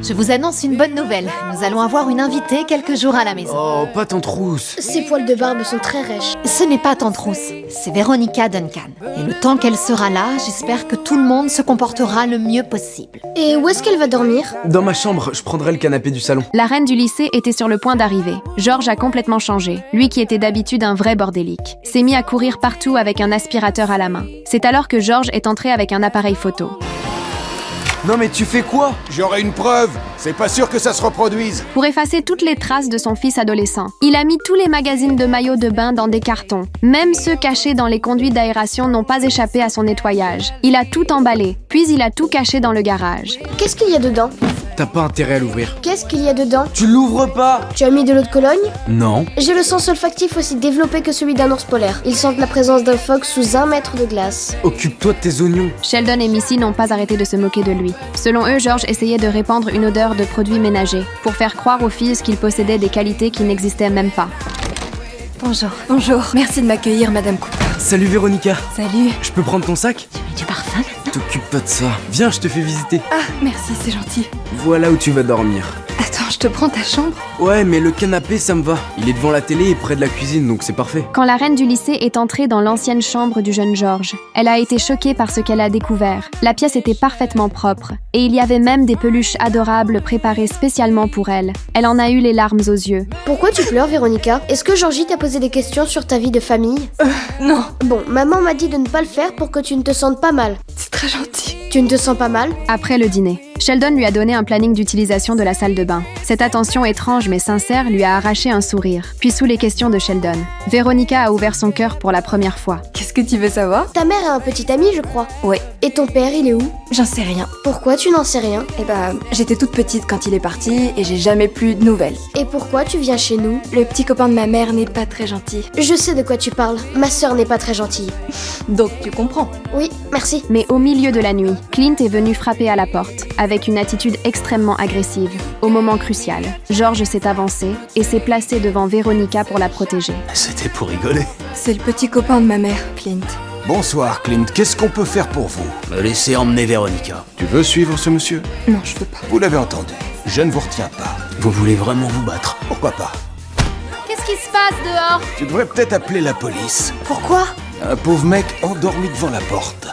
Je vous annonce une bonne nouvelle. Nous allons avoir une invitée quelques jours à la maison. Oh, pas Tante Rousse. Ses poils de barbe sont très rêches. Ce n'est pas Tante Rousse, c'est Veronica Duncan. Et le temps qu'elle sera là, j'espère que tout le monde se comportera le mieux possible. Et où est-ce qu'elle va dormir? Dans ma chambre, je prendrai le canapé du salon. La reine du lycée était sur le point d'arriver. George a complètement changé. Lui qui était d'habitude un vrai bordélique, s'est mis à courir partout avec un aspirateur à la main. C'est alors que George est entré avec un appareil photo. Non mais tu fais quoi? J'aurai une preuve. C'est pas sûr que ça se reproduise. Pour effacer toutes les traces de son fils adolescent, il a mis tous les magazines de maillots de bain dans des cartons. Même ceux cachés dans les conduits d'aération n'ont pas échappé à son nettoyage. Il a tout emballé, puis il a tout caché dans le garage. Qu'est-ce qu'il y a dedans? T'as pas intérêt à l'ouvrir. Qu'est-ce qu'il y a dedans? Tu l'ouvres pas? Tu as mis de l'eau de Cologne? Non. J'ai le sens olfactif aussi développé que celui d'un ours polaire. Ils sentent la présence d'un phoque sous 1 mètre de glace. Occupe-toi de tes oignons. Sheldon et Missy n'ont pas arrêté de se moquer de lui. Selon eux, George essayait de répandre une odeur de produits ménagers pour faire croire aux filles qu'il possédait des qualités qui n'existaient même pas. Bonjour. Bonjour, merci de m'accueillir, Madame Cooper. Salut Véronica. Salut. Je peux prendre ton sac? Tu mets du parfum maintenant? T'occupe pas de ça. Viens, je te fais visiter. Ah, merci, c'est gentil. Voilà où tu vas dormir. Attends, je te prends ta chambre? Ouais, mais le canapé, ça me va. Il est devant la télé et près de la cuisine, donc c'est parfait. Quand la reine du lycée est entrée dans l'ancienne chambre du jeune George, elle a été choquée par ce qu'elle a découvert. La pièce était parfaitement propre, et il y avait même des peluches adorables préparées spécialement pour elle. Elle en a eu les larmes aux yeux. Pourquoi tu pleures, Véronica? Est-ce que Georgie t'a posé des questions sur ta vie de famille? Non, Bon, maman m'a dit de ne pas le faire pour que tu ne te sentes pas mal. c'est très gentil. Tu ne te sens pas mal? Après le dîner, Sheldon lui a donné un planning d'utilisation de la salle de bain. Cette attention étrange mais sincère lui a arraché un sourire. Puis sous les questions de Sheldon, Véronica a ouvert son cœur pour la première fois. Qu'est-ce que tu veux savoir? Ta mère a un petit ami, je crois. Ouais, Et ton père, il est où? j'en sais rien. Pourquoi tu n'en sais rien? Eh bah, j'étais toute petite quand il est parti et j'ai jamais plus de nouvelles. Et pourquoi tu viens chez nous? Le petit copain de ma mère n'est pas très gentil. Je sais de quoi tu parles. Ma sœur n'est pas très gentille. Donc tu comprends. Oui, merci. Mais au milieu de la nuit, Clint est venu frapper à la porte, avec une attitude extrêmement agressive. Au moment crucial, George s'est avancé et s'est placé devant Véronica pour la protéger. C'était pour rigoler. C'est le petit copain de ma mère, Clint. Bonsoir, Clint. Qu'est-ce qu'on peut faire pour vous? Me laisser emmener Véronica. Tu veux suivre ce monsieur? Non, je veux pas. Vous l'avez entendu. Je ne vous retiens pas. Vous voulez vraiment vous battre? Pourquoi pas? Qu'est-ce qui se passe dehors? Tu devrais peut-être appeler la police. Pourquoi? Un pauvre mec endormi devant la porte.